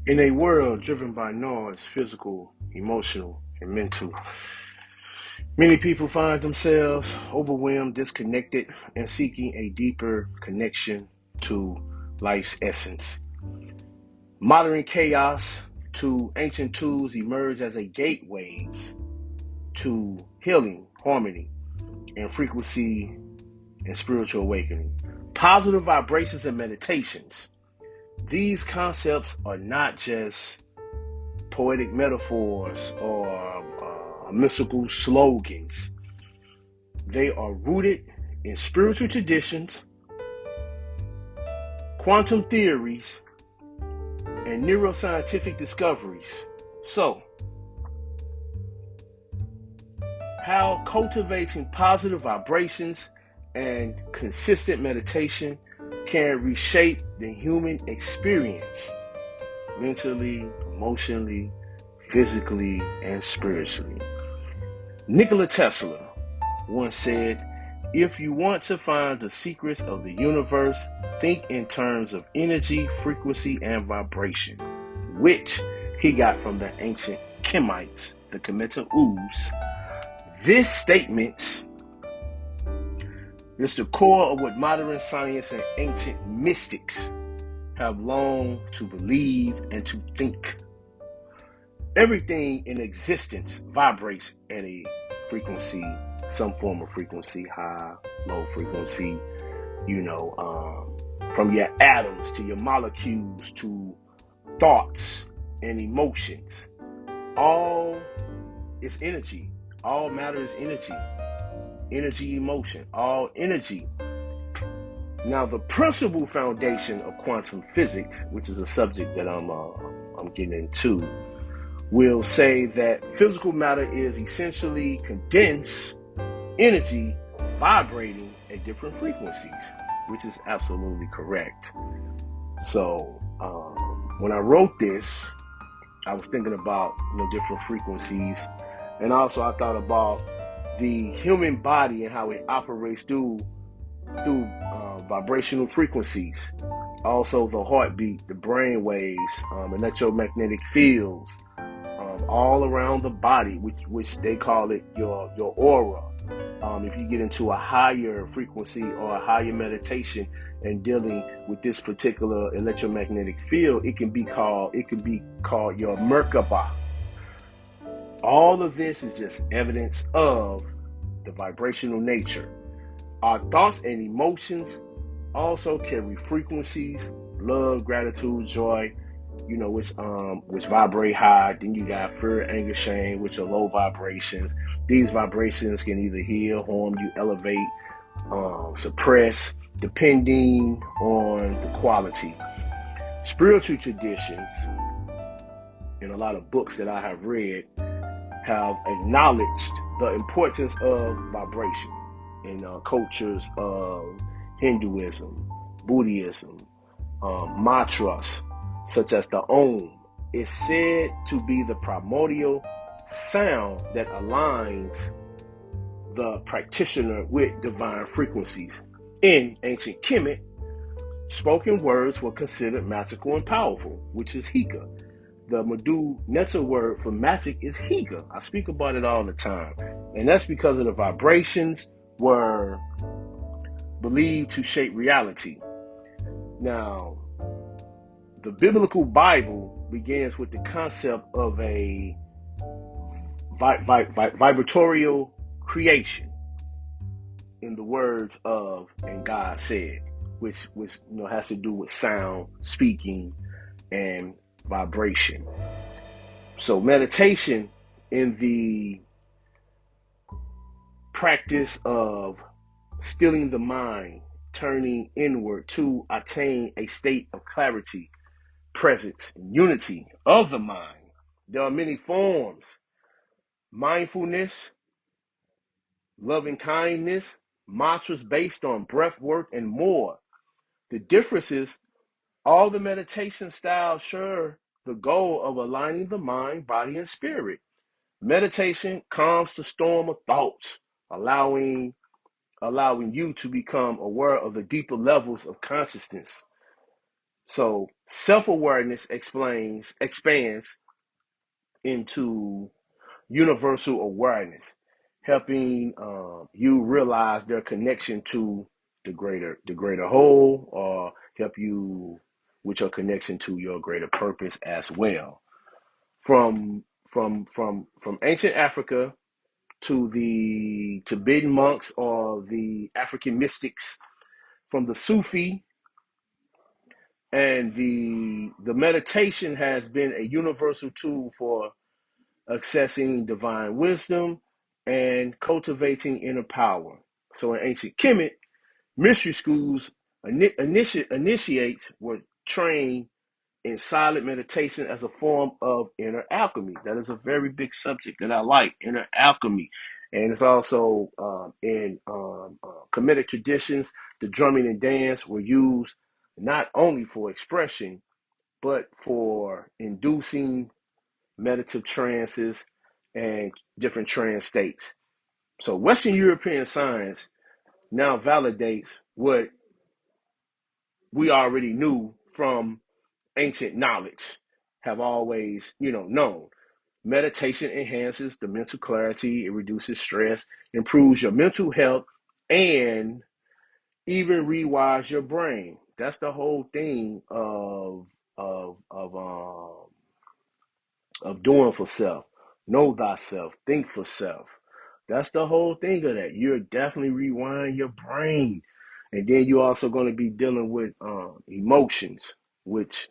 In a world driven by noise, physical, emotional, and mental, many people find themselves overwhelmed, disconnected, and seeking a deeper connection to life's essence. Modern chaos to ancient tools emerge as a gateways to healing, harmony, and frequency and spiritual awakening. Positive vibrations and meditations. These concepts are not just poetic metaphors or mystical slogans. They are rooted in spiritual traditions, quantum theories, and neuroscientific discoveries. So, how cultivating positive vibrations and consistent meditation can reshape the human experience mentally, emotionally, physically, and spiritually. Nikola Tesla once said, "If you want to find the secrets of the universe, think in terms of energy, frequency, and vibration," which he got from the ancient Kemites, the Kemeter Ooze. This statement is the core of what modern science and ancient mystics have longed to believe and to think. Everything in existence vibrates at a frequency, some form of frequency, high, low frequency, from your atoms to your molecules to thoughts and emotions. All is energy. All matter is energy. Energy, emotion, all energy. Now, the principal foundation of quantum physics, which is a subject that I'm getting into, will say that physical matter is essentially condensed energy vibrating at different frequencies, which is absolutely correct. So, when I wrote this, I was thinking about different frequencies, and also I thought about the human body and how it operates through vibrational frequencies. Also, the heartbeat, the brain waves, electromagnetic fields, all around the body, which they call it your aura. If you get into a higher frequency or a higher meditation and dealing with this particular electromagnetic field, it can be called your Merkaba. All of this is just evidence of the vibrational nature. Our thoughts and emotions also carry frequencies: love, gratitude, joy, which vibrate high. Then you got fear, anger, shame, which are low vibrations. These vibrations can either heal, harm you, elevate, suppress, depending on the quality. Spiritual traditions, and a lot of books that I have read, have acknowledged the importance of vibration in cultures of Hinduism, Buddhism, mantras such as the Om is said to be the primordial sound that aligns the practitioner with divine frequencies. In ancient Kemet, spoken words were considered magical and powerful, which is Hika. The Medu Neter word for magic is Higa. I speak about it all the time. And that's because of the vibrations were believed to shape reality. Now, the biblical Bible begins with the concept of a vibratorial creation in the words of "and God said," which has to do with sound, speaking, and vibration. So meditation in the practice of stilling the mind, turning inward to attain a state of clarity, presence, and unity of the mind. There are many forms: mindfulness, loving kindness, mantras based on breath work, and more. The difference is all the meditation styles share the goal of aligning the mind, body, and spirit. Meditation calms the storm of thoughts, allowing you to become aware of the deeper levels of consciousness. So self-awareness expands into universal awareness, helping you realize their connection to the greater whole, or help you with your connection to your greater purpose as well. From from ancient Africa to the Tibetan monks or the African mystics, from the Sufi, and the meditation has been a universal tool for accessing divine wisdom and cultivating inner power. So in ancient Kemet, mystery schools initiates were trained in silent meditation as a form of inner alchemy. That is a very big subject that I like, inner alchemy. And it's also in Kemetic traditions, the drumming and dance were used not only for expression, but for inducing meditative trances and different trance states. So Western European science now validates what we already knew from ancient knowledge, have always, known. Meditation enhances the mental clarity, it reduces stress, improves your mental health, and even rewires your brain. That's the whole thing of of um of doing for self. Know thyself, think for self. That's the whole thing of that. You're definitely rewiring your brain. And then you're also going to be dealing with emotions, which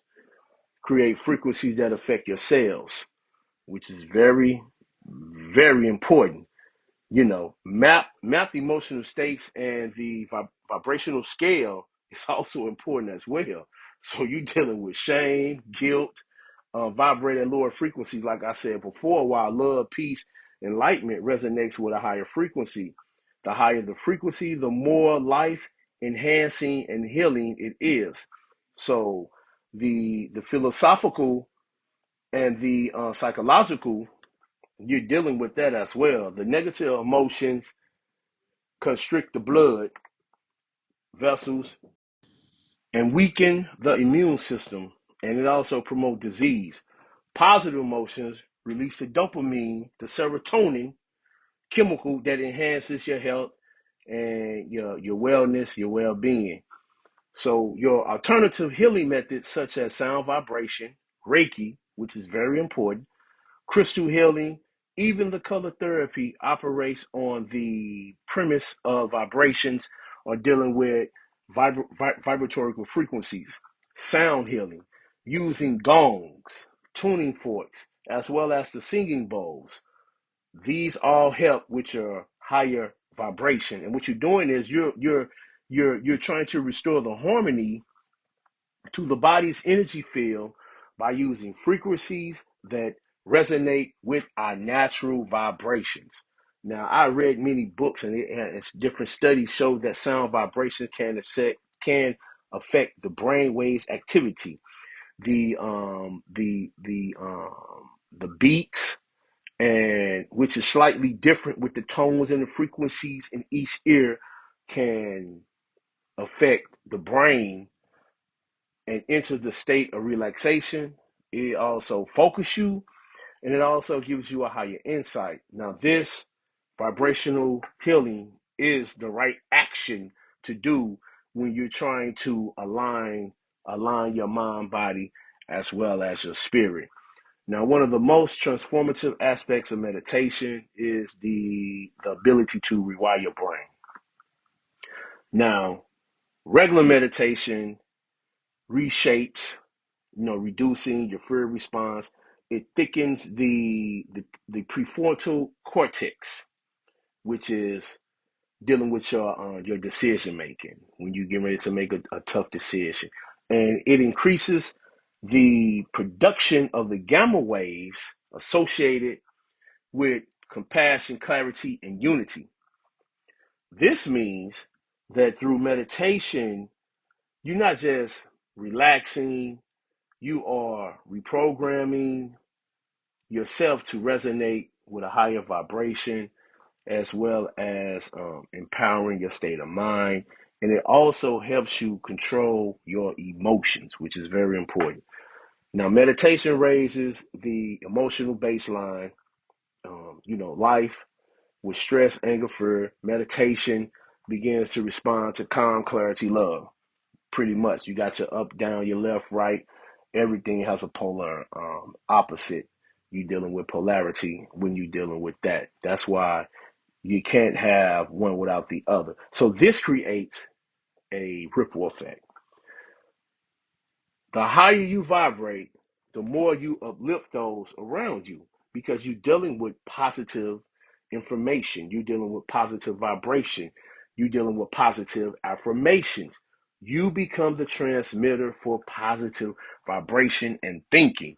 create frequencies that affect your cells, which is very, very important. Map the emotional states, and the vibrational scale is also important as well. So you're dealing with shame, guilt, vibrating lower frequencies, like I said before, while love, peace, enlightenment resonates with a higher frequency. The higher the frequency, the more life enhancing and healing it is. So the philosophical and the psychological, you're dealing with that as well. The negative emotions constrict the blood vessels and weaken the immune system, and it also promotes disease. Positive emotions release the dopamine, the serotonin chemical that enhances your health and your wellness, your well-being. So your alternative healing methods, such as sound vibration, Reiki, which is very important, crystal healing, even the color therapy, operates on the premise of vibrations, or dealing with vibratory frequencies. Sound healing, using gongs, tuning forks, as well as the singing bowls. These all help with your higher vibration. And what you're doing is you're trying to restore the harmony to the body's energy field by using frequencies that resonate with our natural vibrations. Now, I read many books, and it's different studies show that sound vibration can affect the brain waves activity, the beats, and which is slightly different with the tones and the frequencies in each ear, can affect the brain and enter the state of relaxation. It also focuses you, and it also gives you a higher insight. Now, this vibrational healing is the right action to do when you're trying to align your mind, body, as well as your spirit. Now, one of the most transformative aspects of meditation is the ability to rewire your brain. Now, regular meditation reshapes, reducing your fear response. It thickens the prefrontal cortex, which is dealing with your decision making when you get ready to make a tough decision, and it increases the production of the gamma waves associated with compassion, clarity, and unity. This means that through meditation, you're not just relaxing, you are reprogramming yourself to resonate with a higher vibration, as well as empowering your state of mind and it also helps you control your emotions, which is very important. Now, meditation raises the emotional baseline. Life with stress, anger, fear. Meditation begins to respond to calm, clarity, love. Pretty much, you got your up, down, your left, right. Everything has a polar opposite. You're dealing with polarity when you're dealing with that. That's why you can't have one without the other. So this creates a ripple effect. The higher you vibrate, the more you uplift those around you because you're dealing with positive information. You're dealing with positive vibration. You're dealing with positive affirmations. You become the transmitter for positive vibration and thinking.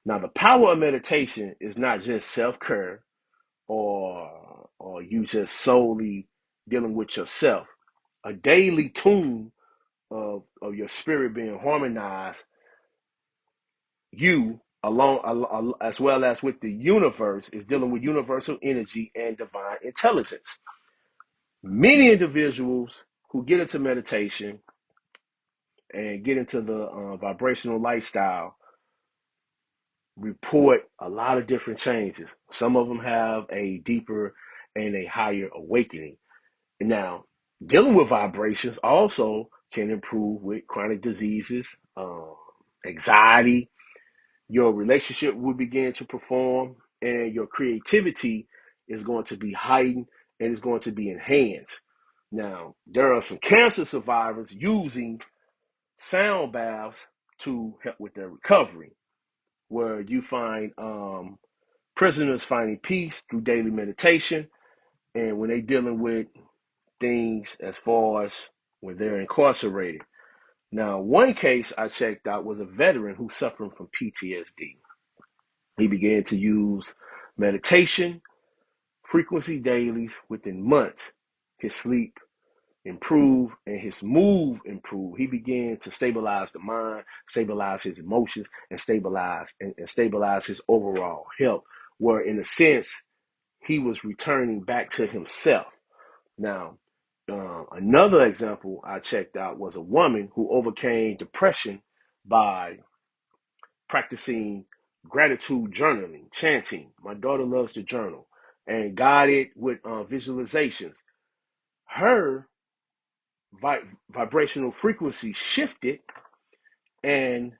Now, the power of meditation is not just self-care or you just solely dealing with yourself. A daily tune of your spirit being harmonized, you along as well as with the universe, is dealing with universal energy and divine intelligence. Many individuals who get into meditation and get into the vibrational lifestyle report a lot of different changes. Some of them have a deeper and a higher awakening. Now, dealing with vibrations also can improve with chronic diseases, anxiety. Your relationship will begin to perform, and your creativity is going to be heightened and is going to be enhanced. Now, there are some cancer survivors using sound baths to help with their recovery, where you find prisoners finding peace through daily meditation, and when they're dealing with things as far as when they're incarcerated. Now, one case I checked out was a veteran who's suffering from PTSD. He began to use meditation frequency dailies within months. His sleep improved and his mood improved. He began to stabilize the mind, stabilize his emotions, and stabilize his overall health. Where in a sense he was returning back to himself. Now, another example I checked out was a woman who overcame depression by practicing gratitude journaling, chanting. My daughter loves to journal and guided with visualizations. Her vibrational frequency shifted, and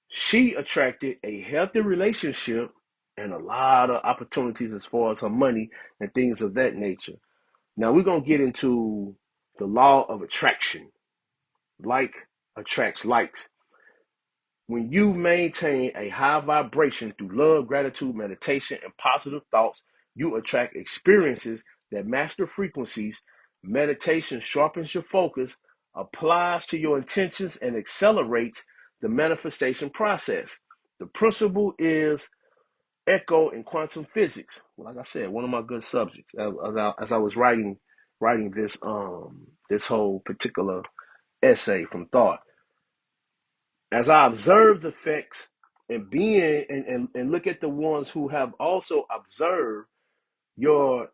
she attracted a healthy relationship and a lot of opportunities as far as her money and things of that nature. Now we're gonna get into the law of attraction. Like attracts likes. When you maintain a high vibration through love, gratitude, meditation, and positive thoughts, you attract experiences that match the frequencies. Meditation sharpens your focus, applies to your intentions, and accelerates the manifestation process. The principle is echo in quantum physics. Like I said, one of my good subjects as I was writing this whole particular essay from thought. As I observe the effects and and look at the ones who have also observed, your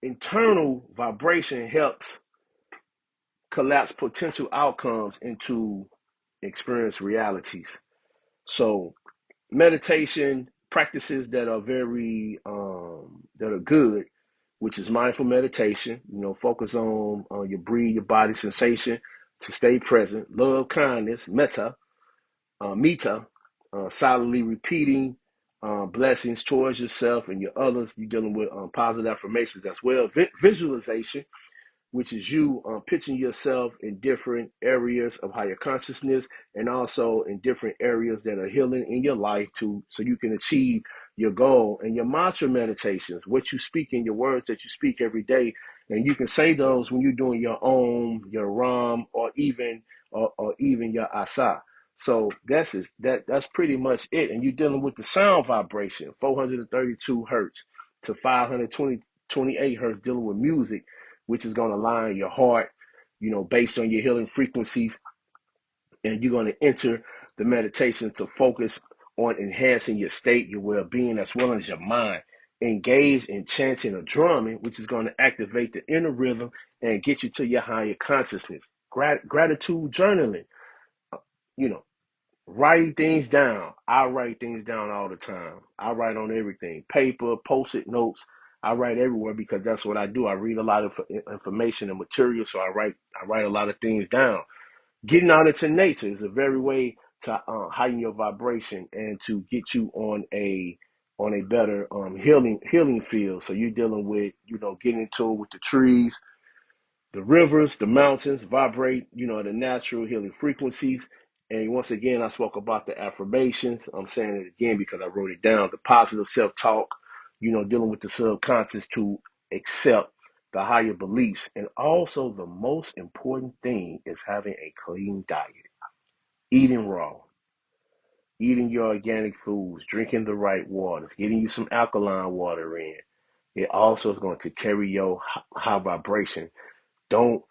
internal vibration helps collapse potential outcomes into experienced realities. So meditation practices that are very that are good, which is mindful meditation. Focus on your breathe, your body sensation to stay present. Love, kindness, metta, solidly repeating blessings towards yourself and your others. You're dealing with positive affirmations as well. Visualization, which is you pitching yourself in different areas of higher consciousness and also in different areas that are healing in your life so you can achieve your goal. And your mantra meditations, what you speak in your words that you speak every day, and you can say those when you're doing your your ram, or even your asa. So that's pretty much it. And you're dealing with the sound vibration, 432 hertz to 528 hertz, dealing with music, which is going to line your heart, based on your healing frequencies. And you're going to enter the meditation to focus on enhancing your state, your well-being, as well as your mind. engage in chanting or drumming, which is going to activate the inner rhythm and get you to your higher consciousness. Gratitude journaling, you know, writing things down. I write things down all the time. I write on everything, paper, post-it notes. I write everywhere because that's what I do. I read a lot of information and material, so I write a lot of things down. Getting out into nature is a very way to heighten your vibration and to get you on a better healing field. So you're dealing with, getting into it with the trees, the rivers, the mountains, vibrate, the natural healing frequencies. And once again, I spoke about the affirmations. I'm saying it again because I wrote it down. The positive self-talk, dealing with the subconscious to accept the higher beliefs. And also the most important thing is having a clean diet, eating raw, eating your organic foods, drinking the right waters, getting you some alkaline water in. It also is going to carry your high vibration. Don't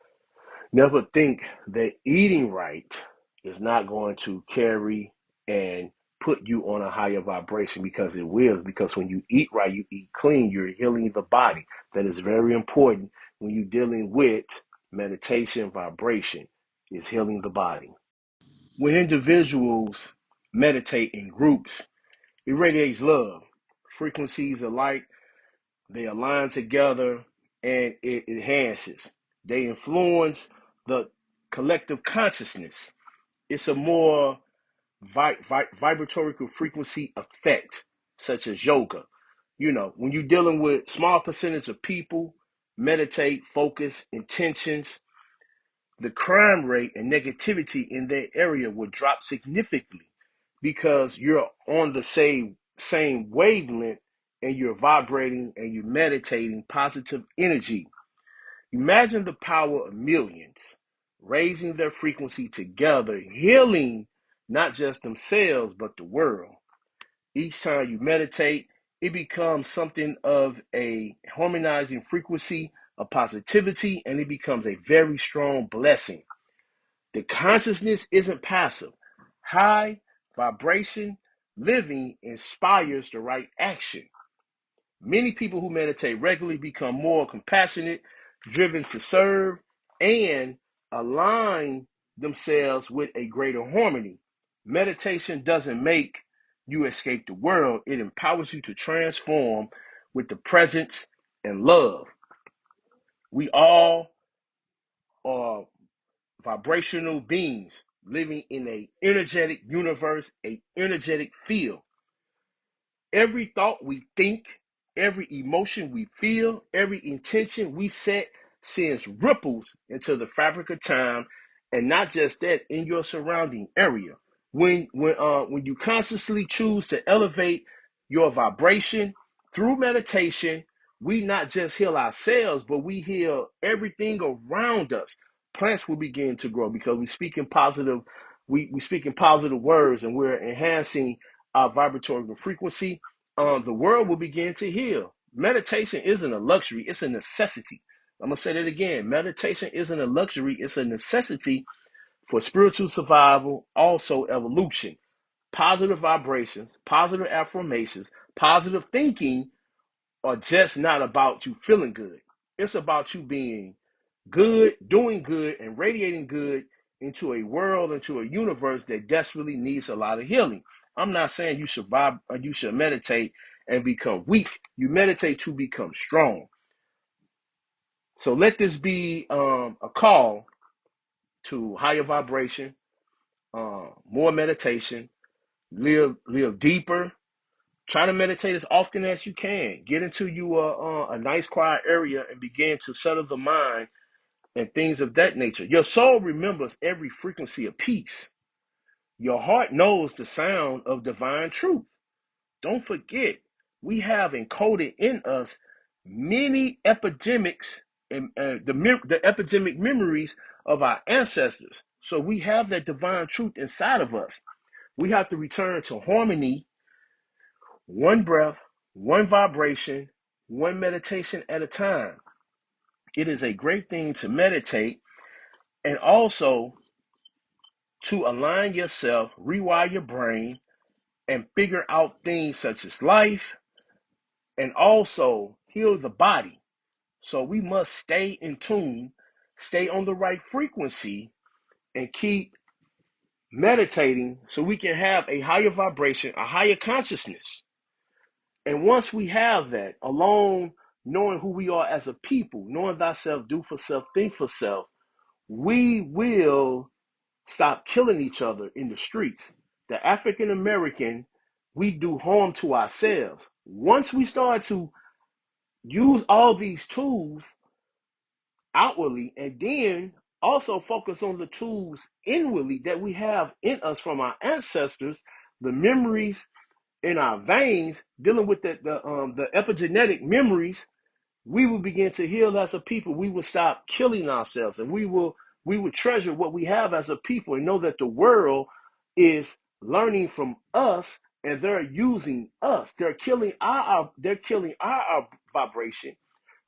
Never think that eating right is not going to carry and put you on a higher vibration, because it will. Because when you eat right, you eat clean, you're healing the body. That is very important when you're dealing with meditation. Vibration is healing the body. When individuals meditate in groups, it radiates love. Frequencies alike, they align together and it enhances. They influence the collective consciousness. It's a more vibratory frequency effect, such as yoga. When you're dealing with small percentage of people, meditate, focus, intentions, the crime rate and negativity in that area will drop significantly because you're on the same wavelength and you're vibrating and you're meditating positive energy. Imagine the power of millions raising their frequency together, healing not just themselves but the world. Each time you meditate, it becomes something of a harmonizing frequency of positivity, and it becomes a very strong blessing. The consciousness isn't passive. High vibration living inspires the right action. Many people who meditate regularly become more compassionate, driven to serve, and align themselves with a greater harmony. Meditation doesn't make you escape the world, it empowers you to transform with the presence and love. We all are vibrational beings living in a energetic universe, a energetic field. Every thought we think, every emotion we feel, every intention we set sends ripples into the fabric of time, and not just that, in your surrounding area. When you consciously choose to elevate your vibration through meditation, we not just heal ourselves, but we heal everything around us. Plants will begin to grow because we speak in positive, we speak in positive words, and we're enhancing our vibratory frequency. The world will begin to heal. Meditation isn't a luxury, it's a necessity. I'm going to say that again. Meditation isn't a luxury, it's a necessity for spiritual survival, also evolution. Positive vibrations, positive affirmations, positive thinking are just not about you feeling good. It's about you being good, doing good, and radiating good into a world, into a universe that desperately needs a lot of healing. I'm not saying you should you should meditate and become weak. You meditate to become strong. So let this be a call to higher vibration, more meditation, live deeper. Try to meditate as often as you can. Get into a nice quiet area and begin to settle the mind and things of that nature. Your soul remembers every frequency of peace. Your heart knows the sound of divine truth. Don't forget, we have encoded in us many epidemics and the epidemic memories of our ancestors. So we have that divine truth inside of us. We have to return to harmony, one breath, one vibration, one meditation at a time. It is a great thing to meditate and also to align yourself, rewire your brain, and figure out things such as life, and also heal the body. So we must stay in tune, stay on the right frequency, and keep meditating so we can have a higher vibration, a higher consciousness. And once we have that, alone knowing who we are as a people, knowing thyself, do for self, think for self, we will stop killing each other in the streets. The African American, we do harm to ourselves. Once we start to use all these tools outwardly and then also focus on the tools inwardly that we have in us from our ancestors, the memories in our veins, dealing with the epigenetic memories, we will begin to heal as a people. We will stop killing ourselves, and we will treasure what we have as a people and know that the world is learning from us and they're using us. They're killing our vibration,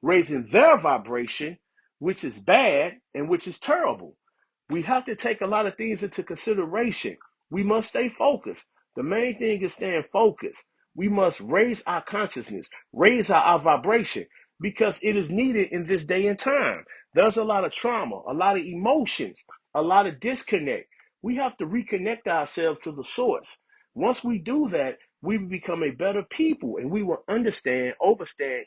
raising their vibration, which is bad and which is terrible. We have to take a lot of things into consideration. We must stay focused. The main thing is staying focused. We must raise our consciousness, raise our vibration, because it is needed in this day and time. There's a lot of trauma, a lot of emotions, a lot of disconnect. We have to reconnect ourselves to the source. Once we do that, we will become a better people and we will understand,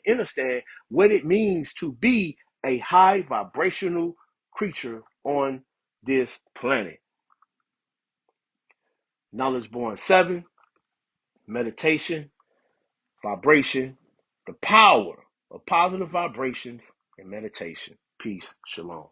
understand what it means to be a high vibrational creature on this planet. Knowledge Born 7, meditation, vibration, the power of positive vibrations and meditation. Peace. Shalom.